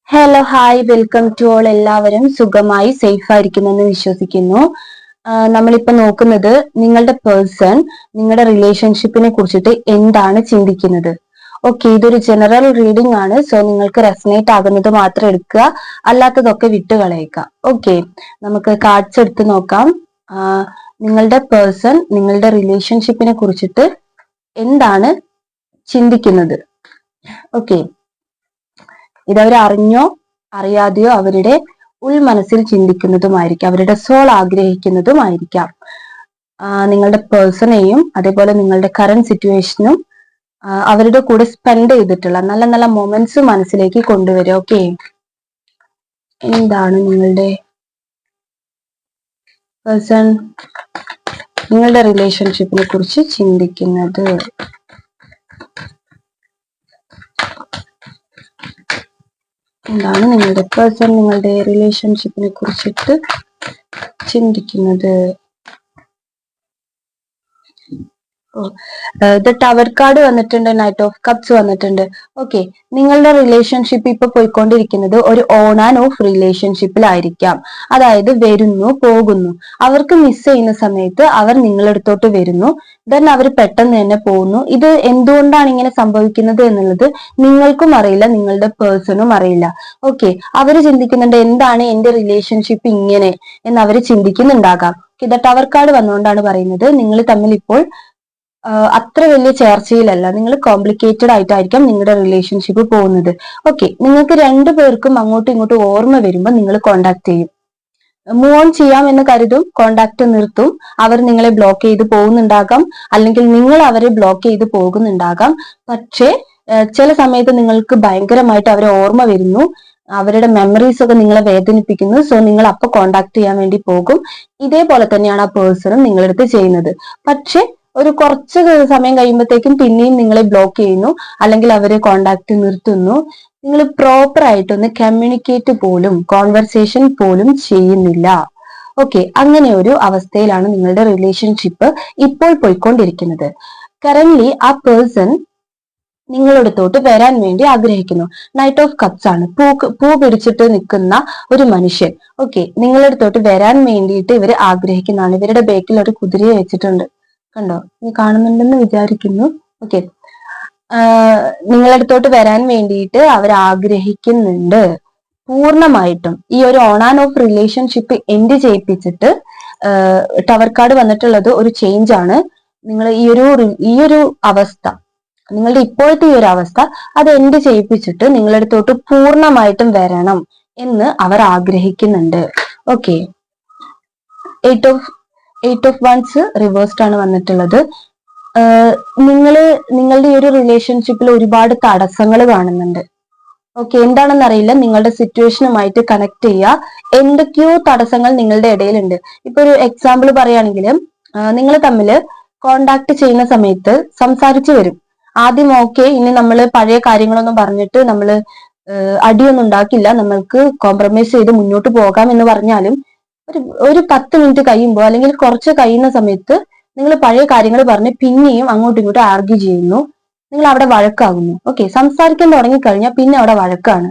Hello hi welcome to all. എല്ലാവരും സുഖമായി safe ആയിരിക്കുമെന്ന് വിശ്വസിക്കുന്നു. നമ്മളിപ്പോ നോക്കുന്നത് നിങ്ങളുടെ പേഴ്സൺ നിങ്ങളുടെ റിലേഷൻഷിപ്പിനെ കുറിച്ചിട്ട് എന്താണ് ചിന്തിക്കുന്നത്. ഓക്കെ, ഇതൊരു ജനറൽ റീഡിംഗ് ആണ്. സോ നിങ്ങൾക്ക് റെസനേറ്റ് ആകുന്നത് മാത്രം എടുക്കുക, അല്ലാത്തതൊക്കെ വിട്ടുകളയുക. ഓക്കെ, നമുക്ക് കാർഡ്സ് എടുത്ത് നോക്കാം. നിങ്ങളുടെ പേഴ്സൺ നിങ്ങളുടെ റിലേഷൻഷിപ്പിനെ കുറിച്ചിട്ട് എന്താണ് ചിന്തിക്കുന്നത്. ഓക്കെ, ഇതവർ അറിഞ്ഞോ അറിയാതെയോ അവരുടെ ഉൾമനസ്സിൽ ചിന്തിക്കുന്നതുമായിരിക്കാം, അവരുടെ സോൾ ആഗ്രഹിക്കുന്നതുമായിരിക്കാം. നിങ്ങളുടെ പേഴ്സണെയും അതേപോലെ നിങ്ങളുടെ കറന്റ് സിറ്റുവേഷനും അവരുടെ കൂടെ സ്പെൻഡ് ചെയ്തിട്ടുള്ള നല്ല നല്ല മൊമെന്റ്സ് മനസ്സിലേക്ക് കൊണ്ടുവരിക. ഓക്കെ, എന്താണ് നിങ്ങളുടെ പേഴ്സൺ നിങ്ങളുടെ റിലേഷൻഷിപ്പിനെ കുറിച്ച് ചിന്തിക്കുന്നത്. എന്താണ് നിങ്ങളുടെ പേഴ്സൺ നിങ്ങളുടെ റിലേഷൻഷിപ്പിനെ കുറിച്ചിട്ട് ചിന്തിക്കുന്നത്. ടവർ കാർഡ് വന്നിട്ടുണ്ട്, നൈറ്റ് ഓഫ് കപ്സ് വന്നിട്ടുണ്ട്. ഓക്കെ, നിങ്ങളുടെ റിലേഷൻഷിപ്പ് ഇപ്പൊ പോയിക്കൊണ്ടിരിക്കുന്നത് ഒരു ഓൺ ആൻഡ് ഓഫ് റിലേഷൻഷിപ്പിലായിരിക്കാം. അതായത് വരുന്നു പോകുന്നു, അവർക്ക് മിസ് ചെയ്യുന്ന സമയത്ത് അവർ നിങ്ങളടുത്തോട്ട് വരുന്നു, ദെൻ അവർ പെട്ടെന്ന് തന്നെ പോകുന്നു. ഇത് എന്തുകൊണ്ടാണ് ഇങ്ങനെ സംഭവിക്കുന്നത് എന്നുള്ളത് നിങ്ങൾക്കും അറിയില്ല, നിങ്ങളുടെ പേഴ്സണും അറിയില്ല. ഓക്കെ, അവർ ചിന്തിക്കുന്നുണ്ട് എന്താണ് എന്റെ റിലേഷൻഷിപ്പ് ഇങ്ങനെ എന്ന് അവർ ചിന്തിക്കുന്നുണ്ടാകാം. ഇത് ടവർ കാർഡ് വന്നുകൊണ്ടാണ് പറയുന്നത് നിങ്ങൾ തമ്മിൽ ഇപ്പോൾ അത്ര വലിയ ചേർച്ചയിലല്ല, നിങ്ങൾ കോംപ്ലിക്കേറ്റഡ് ആയിട്ടായിരിക്കാം നിങ്ങളുടെ റിലേഷൻഷിപ്പ് പോകുന്നത്. ഓക്കെ, നിങ്ങൾക്ക് രണ്ടു പേർക്കും അങ്ങോട്ടും ഇങ്ങോട്ടും ഓർമ്മ വരുമ്പോൾ നിങ്ങൾ കോണ്ടാക്ട് ചെയ്യും, മൂവ് ഓൺ ചെയ്യാം എന്ന് കരുതും, കോണ്ടാക്ട് നിർത്തും. അവർ നിങ്ങളെ ബ്ലോക്ക് ചെയ്ത് പോകുന്നുണ്ടാകാം, അല്ലെങ്കിൽ നിങ്ങൾ അവരെ ബ്ലോക്ക് ചെയ്ത് പോകുന്നുണ്ടാകാം. പക്ഷേ ചില സമയത്ത് നിങ്ങൾക്ക് ഭയങ്കരമായിട്ട് അവരെ ഓർമ്മ വരുന്നു, അവരുടെ മെമ്മറീസ് ഒക്കെ നിങ്ങളെ വേദനിപ്പിക്കുന്നു. സോ നിങ്ങൾ അപ്പൊ കോണ്ടാക്ട് ചെയ്യാൻ വേണ്ടി പോകും. ഇതേപോലെ തന്നെയാണ് ആ പേഴ്സണും നിങ്ങളടുത്ത് ചെയ്യുന്നത്. പക്ഷെ ഒരു കുറച്ച് സമയം കഴിയുമ്പോഴത്തേക്കും പിന്നെയും നിങ്ങളെ ബ്ലോക്ക് ചെയ്യുന്നു, അല്ലെങ്കിൽ അവരെ കോണ്ടാക്ട് നിർത്തുന്നു. നിങ്ങൾ പ്രോപ്പർ ആയിട്ടൊന്ന് കമ്മ്യൂണിക്കേറ്റ് പോലും കോൺവെർസേഷൻ പോലും ചെയ്യുന്നില്ല. ഓക്കെ, അങ്ങനെ ഒരു അവസ്ഥയിലാണ് നിങ്ങളുടെ റിലേഷൻഷിപ്പ് ഇപ്പോൾ പോയിക്കൊണ്ടിരിക്കുന്നത്. കറന്റ്ലി ആ പേഴ്സൺ നിങ്ങളടുത്തോട്ട് വരാൻ വേണ്ടി ആഗ്രഹിക്കുന്നു. നൈറ്റ് ഓഫ് കപ്സ് ആണ്, പൂ പിടിച്ചിട്ട് നിൽക്കുന്ന ഒരു മനുഷ്യൻ. ഓക്കെ, നിങ്ങളടുത്തോട്ട് വരാൻ വേണ്ടിയിട്ട് ഇവർ ആഗ്രഹിക്കുന്നതാണ്. ഇവരുടെ ബേക്കിൽ ഒരു കുതിരയെ വെച്ചിട്ടുണ്ട്, കണ്ടോ, നീ കാണുന്നുണ്ടെന്ന് വിചാരിക്കുന്നു. ഓക്കെ, നിങ്ങളടുത്തോട്ട് വരാൻ വേണ്ടിയിട്ട് അവർ ആഗ്രഹിക്കുന്നുണ്ട് പൂർണ്ണമായിട്ടും. ഈ ഒരു on and off relationship end ചെയ്യിപ്പിച്ചിട്ട് ടവർ കാർഡ് വന്നിട്ടുള്ളത് ഒരു ചേഞ്ച് ആണ്. നിങ്ങൾ ഈ ഒരു അവസ്ഥ, നിങ്ങളുടെ ഇപ്പോഴത്തെ ഈ ഒരു അവസ്ഥ അത് എൻഡ് ചെയ്യിപ്പിച്ചിട്ട് നിങ്ങളടുത്തോട്ട് പൂർണ്ണമായിട്ടും വരണം എന്ന് അവർ ആഗ്രഹിക്കുന്നുണ്ട്. Okay, eight of ones reversed ആണ് വന്നിട്ടുള്ളത്. നിങ്ങളുടെ ഈ ഒരു റിലേഷൻഷിപ്പിൽ ഒരുപാട് തടസ്സങ്ങൾ കാണുന്നുണ്ട്. ഓക്കെ, എന്താണെന്ന് അറിയില്ല, നിങ്ങളുടെ സിറ്റുവേഷനുമായിട്ട് കണക്ട് ചെയ്യുക, എന്തൊക്കെയോ തടസ്സങ്ങൾ നിങ്ങളുടെ ഇടയിലുണ്ട്. ഇപ്പൊ ഒരു എക്സാമ്പിൾ പറയുകയാണെങ്കിൽ, നിങ്ങൾ തമ്മിൽ കോണ്ടാക്ട് ചെയ്യുന്ന സമയത്ത് സംസാരിച്ചു വരും. ആദ്യം ഓക്കെ, ഇനി നമ്മൾ പഴയ കാര്യങ്ങളൊന്നും പറഞ്ഞിട്ട് നമ്മൾ അടിയൊന്നും ഉണ്ടാക്കില്ല, നമ്മൾക്ക് കോംപ്രമൈസ് ചെയ്ത് മുന്നോട്ട് പോകാം എന്ന് പറഞ്ഞാലും ഒരു 10 മിനിറ്റ് കഴിയുമ്പോൾ അല്ലെങ്കിൽ കുറച്ച് കഴിയുന്ന സമയത്ത് നിങ്ങൾ പഴയ കാര്യങ്ങൾ പറഞ്ഞ് പിന്നെയും അങ്ങോട്ടും ഇങ്ങോട്ടും ആർഗ്യൂ ചെയ്യുന്നു, നിങ്ങൾ അവിടെ വഴക്കാകുന്നു. ഓക്കെ, സംസാരിക്കാൻ തുടങ്ങിക്കഴിഞ്ഞാൽ പിന്നെ അവിടെ വഴക്കാണ്.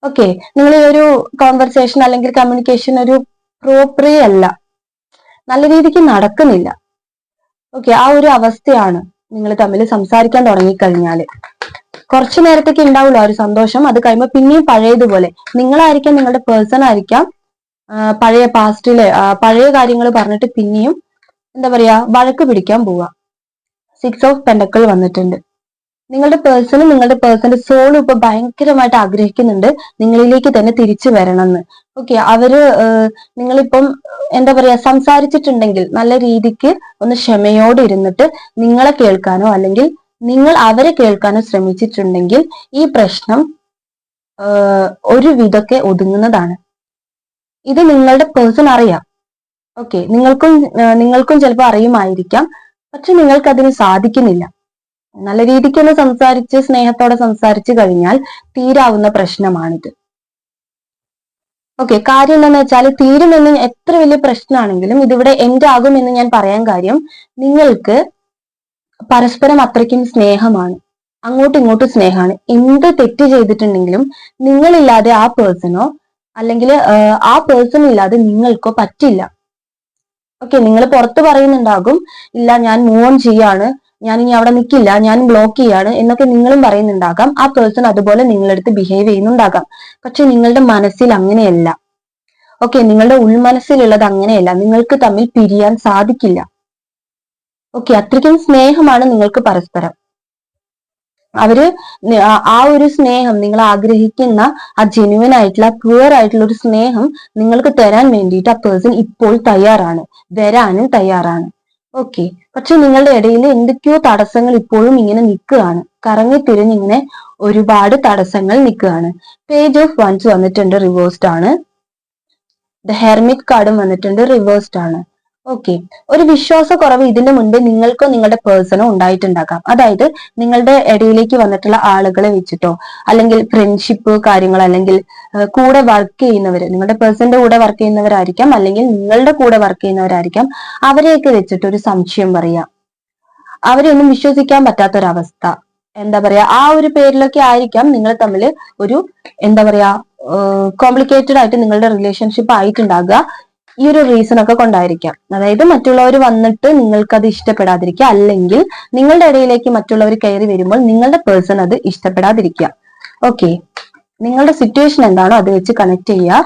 ഓക്കെ, നിങ്ങൾ ഈ ഒരു കോൺവെർസേഷൻ അല്ലെങ്കിൽ കമ്മ്യൂണിക്കേഷൻ ഒരു പ്രോപ്പറേ അല്ല, നല്ല രീതിക്ക് നടക്കുന്നില്ല. ഓക്കെ, ആ ഒരു അവസ്ഥയാണ്. നിങ്ങൾ തമ്മിൽ സംസാരിക്കാൻ തുടങ്ങിക്കഴിഞ്ഞാല് കുറച്ചു നേരത്തേക്ക് ഉണ്ടാവുള്ളൂ ആ ഒരു സന്തോഷം, അത് കഴിയുമ്പോൾ പിന്നെയും പഴയതുപോലെ നിങ്ങളായിരിക്കാം, നിങ്ങളുടെ പേഴ്സൺ ആയിരിക്കാം, പഴയ പാസ്റ്റിലെ പഴയ കാര്യങ്ങൾ പറഞ്ഞിട്ട് പിന്നെയും എന്താ പറയാ വഴക്ക് പിടിക്കാൻ പോവുക. 6 ഓഫ് പെന്റക്കിൾ വന്നിട്ടുണ്ട്. നിങ്ങളുടെ പേഴ്സണും നിങ്ങളുടെ പേഴ്സന്റെ സോളും ഇപ്പൊ ഭയങ്കരമായിട്ട് ആഗ്രഹിക്കുന്നുണ്ട് നിങ്ങളിലേക്ക് തന്നെ തിരിച്ചു വരണമെന്ന്. ഓക്കെ, അവര് നിങ്ങളിപ്പം എന്താ പറയാ സംസാരിച്ചിട്ടുണ്ടെങ്കിൽ നല്ല രീതിക്ക് ഒന്ന് ക്ഷമയോടെ ഇരുന്നിട്ട് നിങ്ങളെ കേൾക്കാനോ അല്ലെങ്കിൽ നിങ്ങൾ അവരെ കേൾക്കാനോ ശ്രമിച്ചിട്ടുണ്ടെങ്കിൽ ഈ പ്രശ്നം ഒരു വിധമൊക്കെ ഒതുങ്ങുന്നതാണ്. ഇത് നിങ്ങളുടെ പേഴ്സൺ അറിയാം. ഓക്കെ, നിങ്ങൾക്കും ചിലപ്പോൾ അറിയുമായിരിക്കാം, പക്ഷെ നിങ്ങൾക്ക് അതിന് സാധിക്കുന്നില്ല. നല്ല രീതിക്കൊന്ന് സംസാരിച്ച് സ്നേഹത്തോടെ സംസാരിച്ചു കഴിഞ്ഞാൽ തീരാവുന്ന പ്രശ്നമാണിത്. ഓക്കെ, കാര്യം എന്താണെന്ന് വെച്ചാൽ തീരുമെന്ന് എത്ര വലിയ പ്രശ്നമാണെങ്കിലും ഇതിവിടെ എൻഡ് ആകുമെന്ന് ഞാൻ പറയാൻ കാര്യം, നിങ്ങൾക്ക് പരസ്പരം അത്രയ്ക്കും സ്നേഹമാണ്. അങ്ങോട്ടും ഇങ്ങോട്ടും സ്നേഹമാണ്. എന്ത് തെറ്റ് ചെയ്തിട്ടുണ്ടെങ്കിലും നിങ്ങളില്ലാതെ ആ പേഴ്സണോ അല്ലെങ്കിൽ ആ പേഴ്സൺ ഇല്ലാതെ നിങ്ങൾക്കോ പറ്റില്ല. ഓക്കെ, നിങ്ങൾ പുറത്ത് പറയുന്നുണ്ടാകും, ഇല്ല ഞാൻ മൂവ് ഓൺ ചെയ്യാണ്, ഞാൻ ഇനി അവിടെ നിൽക്കില്ല, ഞാൻ ബ്ലോക്ക് ചെയ്യാണ് എന്നൊക്കെ നിങ്ങളും പറയുന്നുണ്ടാകാം. ആ പേഴ്സൺ അതുപോലെ നിങ്ങളടുത്ത് ബിഹേവ് ചെയ്യുന്നുണ്ടാകാം. പക്ഷെ നിങ്ങളുടെ മനസ്സിൽ അങ്ങനെയല്ല. ഓക്കെ, നിങ്ങളുടെ ഉൾമനസ്സിലുള്ളത് അങ്ങനെയല്ല. നിങ്ങൾക്ക് തമ്മിൽ പിരിയാൻ സാധിക്കില്ല. ഓക്കെ, അത്രയ്ക്കും സ്നേഹമാണ് നിങ്ങൾക്ക് പരസ്പരം. അവര് ആ ഒരു സ്നേഹം, നിങ്ങൾ ആഗ്രഹിക്കുന്ന ആ ജെന്യുവൻ ആയിട്ടുള്ള പ്യുവർ ആയിട്ടുള്ള ഒരു സ്നേഹം നിങ്ങൾക്ക് തരാൻ വേണ്ടിയിട്ട് ആ പേഴ്സൺ ഇപ്പോൾ തയ്യാറാണ്, വരാനും തയ്യാറാണ്. ഓക്കെ, പക്ഷെ നിങ്ങളുടെ ഇടയിൽ എന്തൊക്കെയോ തടസ്സങ്ങൾ ഇപ്പോഴും ഇങ്ങനെ നിൽക്കുകയാണ്, കറങ്ങി തിരിഞ്ഞിങ്ങനെ ഒരുപാട് തടസ്സങ്ങൾ നിൽക്കുകയാണ്. പേജ് ഓഫ് വൺസ് വന്നിട്ടുണ്ട്, റിവേഴ്സ്ഡ് ആണ്. ദ ഹെർമിറ്റ് കാർഡും വന്നിട്ടുണ്ട്, റിവേഴ്സ്ഡ് ആണ്. ഓക്കെ, ഒരു വിശ്വാസക്കുറവ് ഇതിന്റെ മുൻപ് നിങ്ങൾക്കോ നിങ്ങളുടെ പേഴ്സണോ ഉണ്ടായിട്ടുണ്ടാകാം. അതായത് നിങ്ങളുടെ ഇടയിലേക്ക് വന്നിട്ടുള്ള ആളുകളെ വെച്ചിട്ടോ, അല്ലെങ്കിൽ ഫ്രണ്ട്ഷിപ്പ് കാര്യങ്ങൾ, അല്ലെങ്കിൽ കൂടെ വർക്ക് ചെയ്യുന്നവര്, നിങ്ങളുടെ പേഴ്സന്റെ കൂടെ വർക്ക് ചെയ്യുന്നവരായിരിക്കാം, അല്ലെങ്കിൽ നിങ്ങളുടെ കൂടെ വർക്ക് ചെയ്യുന്നവരായിരിക്കാം. അവരെയൊക്കെ വെച്ചിട്ട് ഒരു സംശയം പറയാം, അവരെയൊന്നും വിശ്വസിക്കാൻ പറ്റാത്തൊരവസ്ഥ, എന്താ പറയാ, ആ ഒരു പേരിലൊക്കെ ആയിരിക്കാം നിങ്ങൾ തമ്മിൽ ഒരു എന്താ പറയാ കോംപ്ലിക്കേറ്റഡ് ആയിട്ട് നിങ്ങളുടെ റിലേഷൻഷിപ്പ് ആയിട്ടുണ്ടാകുക. ഈ ഒരു റീസൺ ഒക്കെ കൊണ്ടായിരിക്കാം. അതായത് മറ്റുള്ളവർ വന്നിട്ട് നിങ്ങൾക്ക് അത് ഇഷ്ടപ്പെടാതിരിക്കുക, അല്ലെങ്കിൽ നിങ്ങളുടെ ഇടയിലേക്ക് മറ്റുള്ളവർ കയറി വരുമ്പോൾ നിങ്ങളുടെ പേഴ്സൺ അത് ഇഷ്ടപ്പെടാതിരിക്കുക. ഓക്കെ, നിങ്ങളുടെ സിറ്റുവേഷൻ എന്താണോ അത് വെച്ച് കണക്ട് ചെയ്യുക.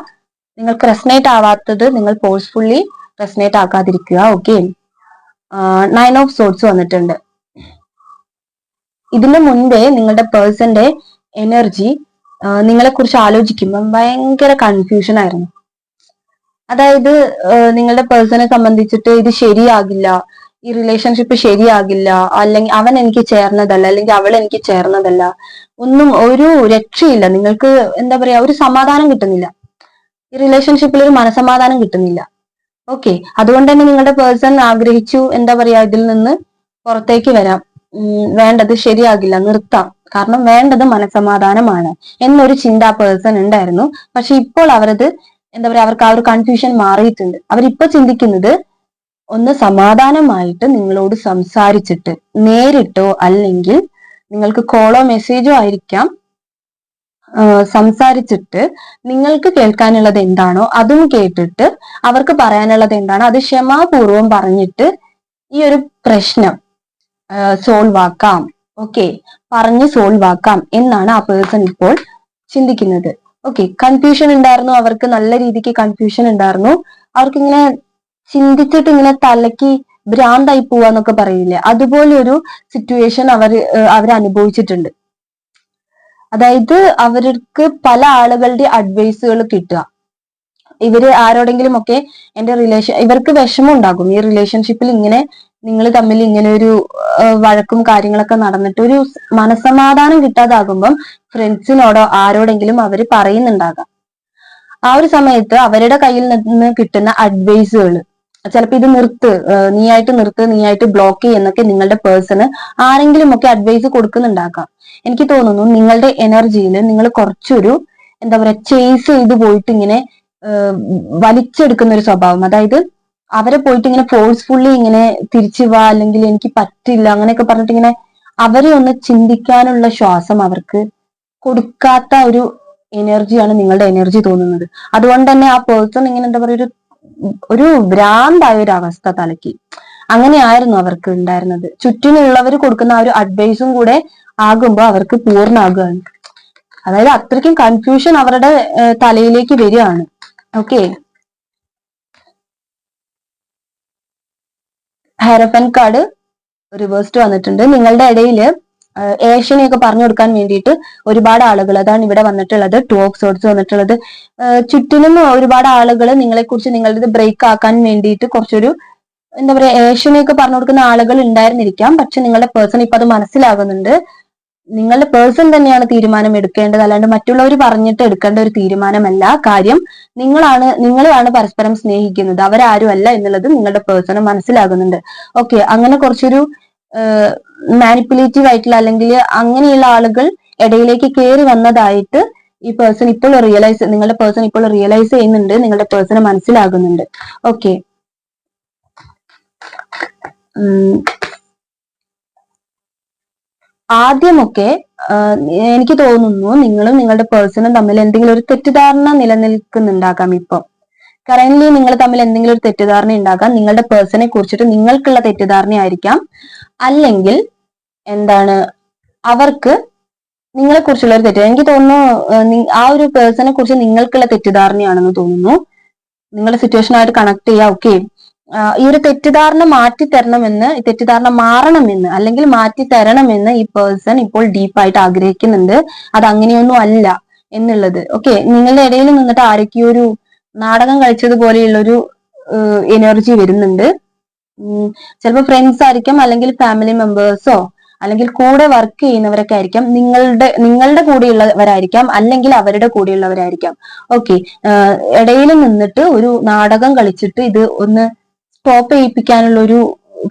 നിങ്ങൾക്ക് റെസനേറ്റ് ആവാത്തത് നിങ്ങൾ ഫോഴ്സ്ഫുള്ളി റെസനേറ്റ് ആക്കാതിരിക്കുക. ഓക്കെ, 9 ഓഫ് സോർട്സ് വന്നിട്ടുണ്ട്. ഇതിനു മുൻപേ നിങ്ങളുടെ പേഴ്സന്റെ എനർജി നിങ്ങളെ കുറിച്ച് ആലോചിക്കുമ്പോൾ ഭയങ്കര കൺഫ്യൂഷൻ ആയിരുന്നു. അതായത് നിങ്ങളുടെ പേഴ്സണെ സംബന്ധിച്ചിട്ട് ഇത് ശരിയാകില്ല, ഈ റിലേഷൻഷിപ്പ് ശരിയാകില്ല, അല്ലെങ്കിൽ അവൻ എനിക്ക് ചേർന്നതല്ല, അല്ലെങ്കിൽ അവൾ എനിക്ക് ചേർന്നതല്ല, ഒന്നും ഒരു രക്ഷയില്ല, നിങ്ങൾക്ക് എന്താ പറയാ ഒരു സമാധാനം കിട്ടുന്നില്ല, ഈ റിലേഷൻഷിപ്പിൽ ഒരു മനസമാധാനം കിട്ടുന്നില്ല. ഓക്കെ, അതുകൊണ്ട് തന്നെ നിങ്ങളുടെ പേഴ്സൺ ആഗ്രഹിച്ചു, എന്താ പറയാ, ഇതിൽ നിന്ന് പുറത്തേക്ക് വരാം, വേണ്ടത് ശരിയാകില്ല, നിർത്താം, കാരണം വേണ്ടത് മനസമാധാനമാണ് എന്നൊരു ചിന്ത ആ പേഴ്സൺ ഉണ്ടായിരുന്നു. പക്ഷെ ഇപ്പോൾ അവരത് എന്താ പറയാ, അവർക്ക് ആ ഒരു കൺഫ്യൂഷൻ മാറിയിട്ടുണ്ട്. അവരിപ്പോ ചിന്തിക്കുന്നത് ഒന്ന് സമാധാനമായിട്ട് നിങ്ങളോട് സംസാരിച്ചിട്ട്, നേരിട്ടോ അല്ലെങ്കിൽ നിങ്ങൾക്ക് കോളോ മെസ്സേജോ ആയിരിക്കാം, സംസാരിച്ചിട്ട് നിങ്ങൾക്ക് കേൾക്കാനുള്ളത് എന്താണോ അതും കേട്ടിട്ട് അവർക്ക് പറയാനുള്ളത് എന്താണോ അത് ക്ഷമാപൂർവം പറഞ്ഞിട്ട് ഈ ഒരു പ്രശ്നം സോൾവ് ആക്കാം. ഓക്കെ, പറഞ്ഞ് സോൾവ് ആക്കാം എന്നാണ് ആ പേഴ്സൺ ഇപ്പോൾ ചിന്തിക്കുന്നത്. ഓക്കെ, കൺഫ്യൂഷൻ ഉണ്ടായിരുന്നു, അവർക്ക് നല്ല രീതിക്ക് കൺഫ്യൂഷൻ ഉണ്ടായിരുന്നു. അവർക്ക് ഇങ്ങനെ ചിന്തിച്ചിട്ട് ഇങ്ങനെ തലയ്ക്ക് ഭ്രാന്തായി പോവാന്നൊക്കെ പറയില്ലേ, അതുപോലെ ഒരു സിറ്റുവേഷൻ അവർ അനുഭവിച്ചിട്ടുണ്ട്. അതായത് അവർക്ക് പല ആളുകളുടെ അഡ്വൈസുകൾ കിട്ടുക, ഇവര് ആരോടെങ്കിലും ഒക്കെ ഇവർക്ക് വിഷമം ഉണ്ടാകും ഈ റിലേഷൻഷിപ്പിൽ, ഇങ്ങനെ നിങ്ങൾ തമ്മിൽ ഇങ്ങനെ ഒരു വഴക്കും കാര്യങ്ങളൊക്കെ നടന്നിട്ട് ഒരു മനസമാധാനം കിട്ടാതാകുമ്പം ഫ്രണ്ട്സിനോടോ ആരോടെങ്കിലും അവര് പറയുന്നുണ്ടാകാം. ആ ഒരു സമയത്ത് അവരുടെ കയ്യിൽ നിന്ന് കിട്ടുന്ന അഡ്വൈസുകൾ, ചിലപ്പോ ഇത് നീ ആയിട്ട് ബ്ലോക്ക് എന്നൊക്കെ നിങ്ങളുടെ പേഴ്സണ് ആരെങ്കിലും ഒക്കെ അഡ്വൈസ് കൊടുക്കുന്നുണ്ടാക്കാം. എനിക്ക് തോന്നുന്നു നിങ്ങളുടെ എനർജിയിൽ നിങ്ങൾ കുറച്ചൊരു എന്താ പറയാ ചേസ് ചെയ്ത് പോയിട്ട് ഇങ്ങനെ വലിച്ചെടുക്കുന്ന ഒരു സ്വഭാവം, അതായത് അവരെ പോയിട്ട് ഇങ്ങനെ ഫോഴ്സ്ഫുള്ളി ഇങ്ങനെ തിരിച്ചു വാ, അല്ലെങ്കിൽ എനിക്ക് പറ്റില്ല അങ്ങനെയൊക്കെ പറഞ്ഞിട്ട് ഇങ്ങനെ അവരെ ഒന്ന് ചിന്തിക്കാനുള്ള ശ്വാസം അവർക്ക് കൊടുക്കാത്ത ഒരു എനർജിയാണ് നിങ്ങളുടെ എനർജി തോന്നുന്നത്. അതുകൊണ്ട് തന്നെ ആ പേഴ്സൺ ഇങ്ങനെ എന്താ പറയുക ഒരു ഭ്രാന്തായ ഒരു അവസ്ഥ തലയ്ക്ക്, അങ്ങനെയായിരുന്നു അവർക്ക് ഉണ്ടായിരുന്നത്. ചുറ്റിനുള്ളവർ കൊടുക്കുന്ന ആ ഒരു അഡ്വൈസും കൂടെ ആകുമ്പോൾ അവർക്ക് പൂർണ്ണമാകുകയാണ്. അതായത് അത്രയ്ക്കും കൺഫ്യൂഷൻ അവരുടെ തലയിലേക്ക് വരികയാണ്. ഓക്കെ, ഹെറഫൻ കാർഡ് റിവേഴ്സ്ഡ് വന്നിട്ടുണ്ട്. നിങ്ങളുടെ ഇടയിൽ ഏഷ്യനെയൊക്കെ പറഞ്ഞു കൊടുക്കാൻ വേണ്ടിയിട്ട് ഒരുപാട് ആളുകൾ, അതാണ് ഇവിടെ വന്നിട്ടുള്ളത്. 2 ഓഫ് സോർട്സ് വന്നിട്ടുള്ളത്. ചുറ്റിനും ഒരുപാട് ആളുകൾ നിങ്ങളെ കുറിച്ച് നിങ്ങളുടെ ബ്രേക്ക് ആക്കാൻ വേണ്ടിയിട്ട് കുറച്ചൊരു എന്താ പറയാ ഏഷ്യനെയൊക്കെ പറഞ്ഞു കൊടുക്കുന്ന ആളുകൾ ഉണ്ടായിരുന്നിരിക്കാം. പക്ഷെ നിങ്ങളുടെ പേഴ്സൺ ഇപ്പൊ അത് മനസ്സിലാകുന്നുണ്ട്. നിങ്ങളുടെ പേഴ്സൺ തന്നെയാണ് തീരുമാനം എടുക്കേണ്ടത്, അല്ലാണ്ട് മറ്റുള്ളവർ പറഞ്ഞിട്ട് എടുക്കേണ്ട ഒരു തീരുമാനമല്ല. കാര്യം നിങ്ങളാണ് പരസ്പരം സ്നേഹിക്കുന്നത്, അവരാരും അല്ല എന്നുള്ളത് നിങ്ങളുടെ പേഴ്സണ് മനസ്സിലാകുന്നുണ്ട്. ഓക്കെ, അങ്ങനെ കുറച്ചൊരു മാനിപ്പുലേറ്റീവ് ആയിട്ടുള്ള അല്ലെങ്കിൽ അങ്ങനെയുള്ള ആളുകൾ ഇടയിലേക്ക് കയറി വന്നതായിട്ട് ഈ പേഴ്സൺ ഇപ്പോൾ നിങ്ങളുടെ പേഴ്സൺ ഇപ്പോൾ റിയലൈസ് ചെയ്യുന്നുണ്ട്, നിങ്ങളുടെ പേഴ്സണ് മനസ്സിലാകുന്നുണ്ട്. ഓക്കെ, ആദ്യമൊക്കെ എനിക്ക് തോന്നുന്നു നിങ്ങളും നിങ്ങളുടെ പേഴ്സണും തമ്മിൽ എന്തെങ്കിലും ഒരു തെറ്റിദ്ധാരണ നിലനിൽക്കുന്നുണ്ടാകാം. ഇപ്പം കറന്റ് നിങ്ങൾ തമ്മിൽ എന്തെങ്കിലും ഒരു തെറ്റിദ്ധാരണ ഉണ്ടാകാം. നിങ്ങളുടെ പേഴ്സണെ കുറിച്ചിട്ട് നിങ്ങൾക്കുള്ള തെറ്റിദ്ധാരണ ആയിരിക്കാം, അല്ലെങ്കിൽ എന്താണ് അവർക്ക് നിങ്ങളെ കുറിച്ചുള്ള ഒരു തെറ്റ്. എനിക്ക് തോന്നുന്നു ആ ഒരു പേഴ്സണെ കുറിച്ച് നിങ്ങൾക്കുള്ള തെറ്റിദ്ധാരണയാണെന്ന് തോന്നുന്നു. നിങ്ങളുടെ സിറ്റുവേഷനായിട്ട് കണക്ട് ചെയ്യുക. ഓക്കെ, ഈ ഒരു തെറ്റിദ്ധാരണ മാറ്റി തരണമെന്ന്, തെറ്റിദ്ധാരണ മാറണമെന്ന്, അല്ലെങ്കിൽ മാറ്റി തരണമെന്ന് ഈ പേഴ്സൺ ഇപ്പോൾ ഡീപ്പായിട്ട് ആഗ്രഹിക്കുന്നുണ്ട്. അത് അങ്ങനെയൊന്നും അല്ല എന്നുള്ളത്. ഓക്കെ, നിങ്ങളുടെ ഇടയിൽ നിന്നിട്ട് ആരൊക്കെയോ ഒരു നാടകം കളിച്ചതുപോലെയുള്ള ഒരു എനർജി വരുന്നുണ്ട്. ചിലപ്പോൾ ഫ്രണ്ട്സ് ആയിരിക്കും, അല്ലെങ്കിൽ ഫാമിലി മെമ്പേഴ്സോ, അല്ലെങ്കിൽ കൂടെ വർക്ക് ചെയ്യുന്നവരൊക്കെ ആയിരിക്കാം. നിങ്ങളുടെ കൂടെയുള്ളവരായിരിക്കാം, അല്ലെങ്കിൽ അവരുടെ കൂടെയുള്ളവരായിരിക്കാം. ഓക്കെ, ഇടയിൽ നിന്നിട്ട് ഒരു നാടകം കളിച്ചിട്ട് ഇത് ഒന്ന് സ്റ്റോപ്പ് ചെയ്യിപ്പിക്കാനുള്ള ഒരു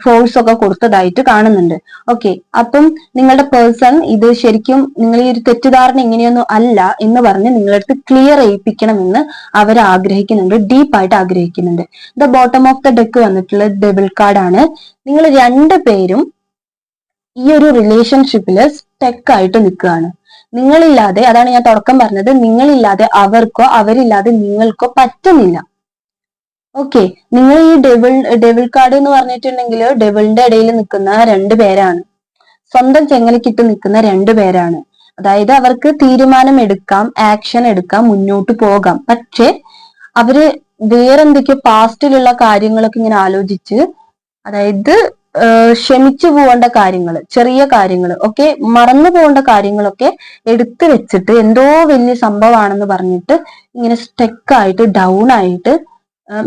ഫോഴ്സ് ഒക്കെ കൊടുത്തതായിട്ട് കാണുന്നുണ്ട്. ഓക്കെ, അപ്പം നിങ്ങളുടെ പേഴ്സൺ ഇത് ശരിക്കും നിങ്ങൾ ഈ ഒരു തെറ്റിദ്ധാരണ ഇങ്ങനെയൊന്നും അല്ല എന്ന് പറഞ്ഞ് നിങ്ങളടുത്ത് ക്ലിയർ ചെയ്യിപ്പിക്കണമെന്ന് അവർ ആഗ്രഹിക്കുന്നുണ്ട്, ഡീപ്പായിട്ട് ആഗ്രഹിക്കുന്നുണ്ട്. The bottom of the deck വന്നിട്ടുള്ള ഡബിൾ കാർഡാണ്. നിങ്ങൾ രണ്ടുപേരും ഈ ഒരു റിലേഷൻഷിപ്പില് സ്റ്റക്ക് ആയിട്ട് നിൽക്കുകയാണ്. നിങ്ങളില്ലാതെ, അതാണ് ഞാൻ തുടക്കം പറഞ്ഞത്, നിങ്ങളില്ലാതെ അവർക്കോ അവരില്ലാതെ നിങ്ങൾക്കോ പറ്റുന്നില്ല. ഓക്കെ, നിങ്ങൾ ഈ ഡെവിൾ കാർഡ് എന്ന് പറഞ്ഞിട്ടുണ്ടെങ്കിൽ ഡെവിളിന്റെ ഇടയിൽ നിൽക്കുന്ന രണ്ടുപേരാണ്. സ്വന്തം ചെങ്ങലക്കിട്ട് നിൽക്കുന്ന രണ്ടുപേരാണ്. അതായത് അവർക്ക് തീരുമാനം എടുക്കാം, ആക്ഷൻ എടുക്കാം, മുന്നോട്ട് പോകാം. പക്ഷെ അവര് വേറെന്തൊക്കെയോ പാസ്റ്റിലുള്ള കാര്യങ്ങളൊക്കെ ഇങ്ങനെ ആലോചിച്ച്, അതായത് ക്ഷമിച്ചു പോകേണ്ട കാര്യങ്ങൾ, ചെറിയ കാര്യങ്ങൾ ഒക്കെ, മറന്നു പോകേണ്ട കാര്യങ്ങളൊക്കെ എടുത്തു വെച്ചിട്ട് എന്തോ വലിയ സംഭവമാണെന്ന് പറഞ്ഞിട്ട് ഇങ്ങനെ സ്റ്റെക്കായിട്ട് ഡൗൺ ആയിട്ട്,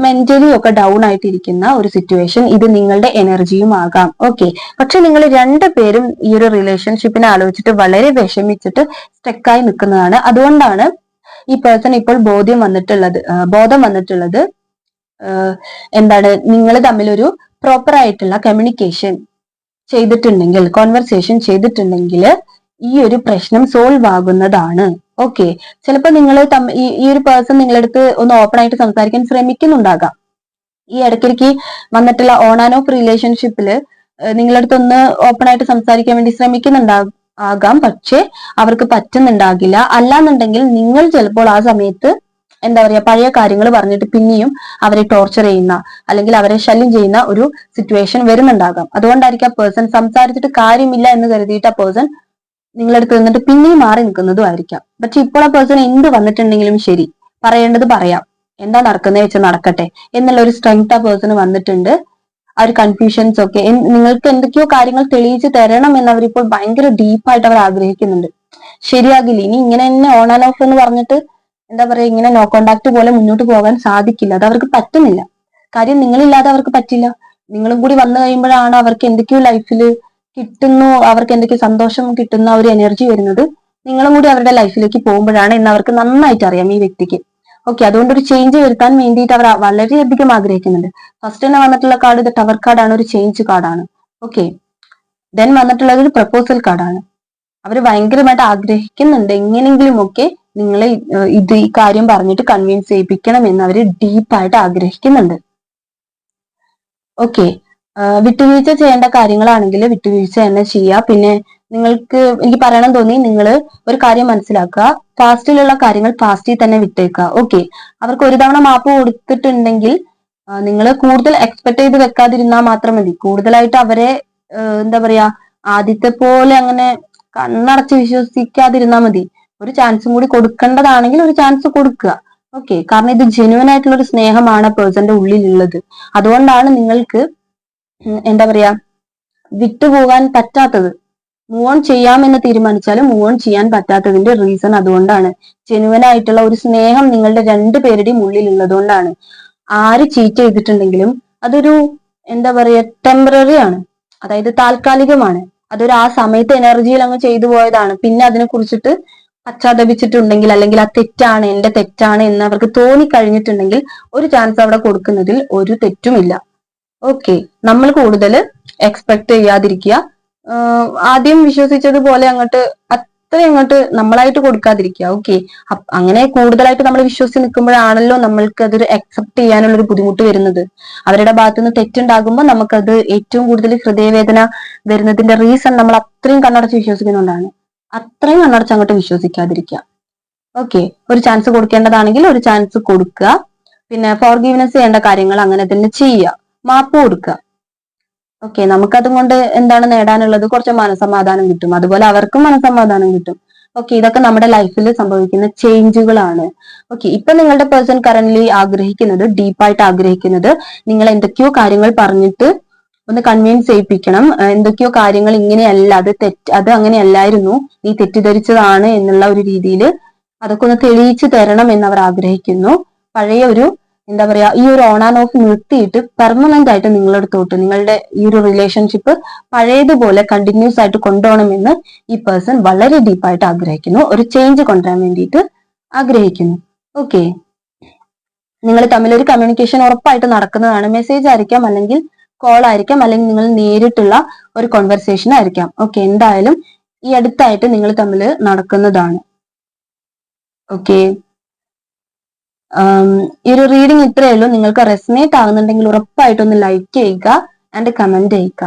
മെന്റലി ഒക്കെ ഡൗൺ ആയിട്ടിരിക്കുന്ന ഒരു സിറ്റുവേഷൻ. ഇത് നിങ്ങളുടെ എനർജിയും ആകാം. ഓക്കെ, പക്ഷെ നിങ്ങൾ രണ്ടുപേരും ഈ ഒരു റിലേഷൻഷിപ്പിനെ ആലോചിച്ചിട്ട് വളരെ വിഷമിച്ചിട്ട് സ്റ്റെക്കായി നിൽക്കുന്നതാണ്. അതുകൊണ്ടാണ് ഈ പേഴ്സൺ ഇപ്പോൾ ബോധം വന്നിട്ടുള്ളത് എന്താണ്, നിങ്ങൾ തമ്മിലൊരു പ്രോപ്പർ ആയിട്ടുള്ള കമ്മ്യൂണിക്കേഷൻ ചെയ്തിട്ടുണ്ടെങ്കിൽ, കോൺവെർസേഷൻ ചെയ്തിട്ടുണ്ടെങ്കിൽ ഈ ഒരു പ്രശ്നം സോൾവ് ആകുന്നതാണ്. ഓക്കെ, ചിലപ്പോൾ നിങ്ങൾ ഈ ഒരു പേഴ്സൺ നിങ്ങളടുത്ത് ഒന്ന് ഓപ്പൺ ആയിട്ട് സംസാരിക്കാൻ ശ്രമിക്കുന്നുണ്ടാകാം. ഈ ഇടയ്ക്കിടയ്ക്ക് വന്നിട്ടുള്ള ഓൺ ആൻഡ് ഓഫ് റിലേഷൻഷിപ്പില് നിങ്ങളടുത്ത് ഒന്ന് ഓപ്പൺ ആയിട്ട് സംസാരിക്കാൻ വേണ്ടി ശ്രമിക്കുന്നുണ്ടാകാം. പക്ഷെ അവർക്ക് പറ്റുന്നുണ്ടാകില്ല. അല്ലാന്നുണ്ടെങ്കിൽ നിങ്ങൾ ചിലപ്പോൾ ആ സമയത്ത് എന്താ പറയാ, പഴയ കാര്യങ്ങൾ പറഞ്ഞിട്ട് പിന്നെയും അവരെ ടോർച്ചർ ചെയ്യുന്ന, അല്ലെങ്കിൽ അവരെ ശല്യം ചെയ്യുന്ന ഒരു സിറ്റുവേഷൻ വരുന്നുണ്ടാകാം. അതുകൊണ്ടായിരിക്കും ആ പേഴ്സൺ സംസാരിച്ചിട്ട് കാര്യമില്ല എന്ന് കരുതിയിട്ട് ആ പേഴ്സൺ നിങ്ങളടുത്ത് നിന്നിട്ട് പിന്നെയും മാറി നിൽക്കുന്നതും ആയിരിക്കാം. പക്ഷെ ഇപ്പോൾ ആ പേഴ്സൺ എന്ത് വന്നിട്ടുണ്ടെങ്കിലും ശരി, പറയേണ്ടത് പറയാം, എന്താ നടക്കുന്നത് വെച്ചാൽ നടക്കട്ടെ എന്നുള്ള ഒരു സ്ട്രെങ്ത് ആ പേഴ്സണ് വന്നിട്ടുണ്ട്. ആ ഒരു കൺഫ്യൂഷൻസ് ഒക്കെ, നിങ്ങൾക്ക് എന്തൊക്കെയോ കാര്യങ്ങൾ തെളിയിച്ച് തരണം എന്ന് അവരിപ്പോൾ ഭയങ്കര ഡീപ്പായിട്ട് അവർ ആഗ്രഹിക്കുന്നുണ്ട്. ശരിയാകില്ല, ഇനി ഇങ്ങനെ തന്നെ ഓൺ ആൻഡ് ഓഫ് എന്ന് പറഞ്ഞിട്ട് എന്താ പറയാ, ഇങ്ങനെ നോ കോണ്ടാക്ട് പോലെ മുന്നോട്ട് പോകാൻ സാധിക്കില്ല. അത് അവർക്ക് പറ്റുന്നില്ല. കാര്യം നിങ്ങളില്ലാതെ അവർക്ക് പറ്റില്ല. നിങ്ങളും കൂടി വന്നു കഴിയുമ്പോഴാണ് അവർക്ക് എന്തൊക്കെയോ ലൈഫിൽ കിട്ടുന്നു, അവർക്ക് എന്തൊക്കെയോ സന്തോഷം കിട്ടുന്ന ഒരു എനർജി വരുന്നത് നിങ്ങളും കൂടി അവരുടെ ലൈഫിലേക്ക് പോകുമ്പോഴാണ് എന്ന് അവർക്ക് നന്നായിട്ട് അറിയാം ഈ വ്യക്തിക്ക്. ഓക്കെ, അതുകൊണ്ട് ഒരു ചേഞ്ച് വരുത്താൻ വേണ്ടിയിട്ട് അവർ വളരെയധികം ആഗ്രഹിക്കുന്നുണ്ട്. ഫസ്റ്റ് തന്നെ വന്നിട്ടുള്ള കാർഡ് ഇത് ടവർ കാർഡാണ്, ഒരു ചേഞ്ച് കാർഡാണ്. ഓക്കെ, ദെൻ വന്നിട്ടുള്ളത് ഒരു പ്രപ്പോസൽ കാർഡാണ്. അവർ ഭയങ്കരമായിട്ട് ആഗ്രഹിക്കുന്നുണ്ട് എങ്ങനെങ്കിലും ഒക്കെ നിങ്ങളെ ഈ കാര്യം പറഞ്ഞിട്ട് കൺവിൻസ് ചെയ്യിപ്പിക്കണം എന്ന് അവർ ഡീപ്പായിട്ട് ആഗ്രഹിക്കുന്നുണ്ട്. ഓക്കെ, വിട്ടുവീഴ്ച ചെയ്യേണ്ട കാര്യങ്ങളാണെങ്കിൽ വിട്ടുവീഴ്ച തന്നെ ചെയ്യുക. പിന്നെ നിങ്ങൾക്ക്, എനിക്ക് പറയണം തോന്നി, നിങ്ങൾ ഒരു കാര്യം മനസ്സിലാക്കുക, പാസ്റ്റിലുള്ള കാര്യങ്ങൾ പാസ്റ്റിൽ തന്നെ വിട്ടേക്കുക. ഓക്കെ, അവർക്ക് ഒരു തവണ മാപ്പ് കൊടുത്തിട്ടുണ്ടെങ്കിൽ നിങ്ങൾ കൂടുതൽ എക്സ്പെക്ട് ചെയ്ത് വെക്കാതിരുന്നാൽ മാത്രം മതി. കൂടുതലായിട്ട് അവരെ എന്താ പറയാ, ആദ്യത്തെ പോലെ അങ്ങനെ കണ്ണടച്ച് വിശ്വസിക്കാതിരുന്നാൽ മതി. ഒരു ചാൻസും കൂടി കൊടുക്കേണ്ടതാണെങ്കിൽ ഒരു ചാൻസ് കൊടുക്കുക. ഓക്കെ, കാരണം ഇത് ജെന്യുവൻ ആയിട്ടുള്ള ഒരു സ്നേഹമാണ് പേഴ്സന്റെ ഉള്ളിലുള്ളത്. അതുകൊണ്ടാണ് നിങ്ങൾക്ക് എന്താ പറയാ, വിട്ടുപോകാൻ പറ്റാത്തത്. മൂവ് ഓൺ ചെയ്യാമെന്ന് തീരുമാനിച്ചാലും മൂവ് ഓൺ ചെയ്യാൻ പറ്റാത്തതിന്റെ റീസൺ അതുകൊണ്ടാണ്. ജെന്യുവൻ ആയിട്ടുള്ള ഒരു സ്നേഹം നിങ്ങളുടെ രണ്ടുപേരുടെയും ഉള്ളിലുള്ളതുകൊണ്ടാണ്. ആര് ചീറ്റ് ചെയ്തിട്ടുണ്ടെങ്കിലും അതൊരു എന്താ പറയാ, ടെമ്പററി ആണ്, അതായത് താൽക്കാലികമാണ്. അതൊരു ആ സമയത്ത് എനർജിയിൽ അങ്ങ് ചെയ്തു പോയതാണ്. പിന്നെ അതിനെ കുറിച്ചിട്ട് പശ്ചാത്തപിച്ചിട്ടുണ്ടെങ്കിൽ, അല്ലെങ്കിൽ ആ തെറ്റാണ്, എന്റെ തെറ്റാണ് എന്ന് അവർക്ക് തോന്നിക്കഴിഞ്ഞിട്ടുണ്ടെങ്കിൽ ഒരു ചാൻസ് അവിടെ കൊടുക്കുന്നതിൽ ഒരു തെറ്റുമില്ല. ഓക്കെ, നമ്മൾ കൂടുതൽ എക്സ്പെക്ട് ചെയ്യാതിരിക്കുക. ആദ്യം വിശ്വസിച്ചതുപോലെ അങ്ങോട്ട് അത്രയും അങ്ങോട്ട് നമ്മളായിട്ട് കൊടുക്കാതിരിക്കുക. ഓക്കെ, അങ്ങനെ കൂടുതലായിട്ട് നമ്മൾ വിശ്വസിച്ച് നിൽക്കുമ്പോഴാണല്ലോ നമ്മൾക്ക് അതൊരു അക്സെപ്റ്റ് ചെയ്യാനുള്ള ഒരു ബുദ്ധിമുട്ട് വരുന്നത്. അവരുടെ ഭാഗത്തുനിന്ന് തെറ്റുണ്ടാകുമ്പോൾ നമുക്കത് ഏറ്റവും കൂടുതൽ ഹൃദയവേദന വരുന്നതിന്റെ റീസൺ നമ്മൾ അത്രയും കണ്ണടച്ച് വിശ്വസിക്കുന്നുണ്ടാണ്. അത്രയും കണ്ണടച്ച് അങ്ങോട്ട് വിശ്വസിക്കാതിരിക്കുക. ഓക്കെ, ഒരു ചാൻസ് കൊടുക്കേണ്ടതാണെങ്കിൽ ഒരു ചാൻസ് കൊടുക്കുക. പിന്നെ ഫോർഗീവ്നെസ് ചെയ്യേണ്ട കാര്യങ്ങൾ അങ്ങനെ തന്നെ ചെയ്യുക, മാപ്പ് കൊടുക്കുക. ഓക്കെ, നമുക്കതുകൊണ്ട് എന്താണ് നേടാനുള്ളത്? കുറച്ച് മനസമാധാനം കിട്ടും, അതുപോലെ അവർക്കും മനസമാധാനം കിട്ടും. ഓക്കെ, ഇതൊക്കെ നമ്മുടെ ലൈഫിൽ സംഭവിക്കുന്ന ചേഞ്ചുകളാണ്. ഓക്കെ, ഇപ്പൊ നിങ്ങളുടെ പേഴ്സൺ കറന്റ്ലി ആഗ്രഹിക്കുന്നത്, ഡീപ്പായിട്ട് ആഗ്രഹിക്കുന്നത്, നിങ്ങൾ എന്തൊക്കെയോ കാര്യങ്ങൾ പറഞ്ഞിട്ട് ഒന്ന് കൺവിൻസ് ചെയ്യിപ്പിക്കണം. എന്തൊക്കെയോ കാര്യങ്ങൾ ഇങ്ങനെയല്ല, അത് അങ്ങനെയല്ലായിരുന്നു, നീ തെറ്റിദ്ധരിച്ചതാണ് എന്നുള്ള ഒരു രീതിയിൽ അതൊക്കെ ഒന്ന് തെളിയിച്ചു തരണം എന്ന് അവർ ആഗ്രഹിക്കുന്നു. പഴയ ഒരു എന്താ പറയാ, ഈ ഒരു ഓൺ ആൻഡ് ഓഫ് നിർത്തിയിട്ട് പെർമനന്റ് ആയിട്ട് നിങ്ങളടുത്തോട്ട് നിങ്ങളുടെ ഈ ഒരു റിലേഷൻഷിപ്പ് പഴയതുപോലെ കണ്ടിന്യൂസ് ആയിട്ട് കൊണ്ടുപോകണമെന്ന് ഈ പേഴ്സൺ വളരെ ഡീപ്പായിട്ട് ആഗ്രഹിക്കുന്നു. ഒരു ചേഞ്ച് കൊണ്ടുവരാൻ വേണ്ടിയിട്ട് ആഗ്രഹിക്കുന്നു. ഓക്കെ, നിങ്ങൾ തമ്മിൽ ഒരു കമ്മ്യൂണിക്കേഷൻ ഉറപ്പായിട്ട് നടക്കുന്നതാണ്. മെസ്സേജ് ആയിരിക്കാം, അല്ലെങ്കിൽ കോൾ ആയിരിക്കാം, അല്ലെങ്കിൽ നിങ്ങൾ നേരിട്ടുള്ള ഒരു കോൺവെർസേഷൻ ആയിരിക്കാം. ഓക്കെ, എന്തായാലും ഈ അടുത്തായിട്ട് നിങ്ങൾ തമ്മിൽ നടക്കുന്നതാണ്. ഓക്കെ, ഈ ഒരു റീഡിംഗ് ഇത്രയേ ഉള്ളൂ. നിങ്ങൾക്ക് റെസനേറ്റ് ആകുന്നുണ്ടെങ്കിൽ ഉറപ്പായിട്ടൊന്ന് ലൈക്ക് ചെയ്യുക ആൻഡ് കമന്റ് ചെയ്യുക.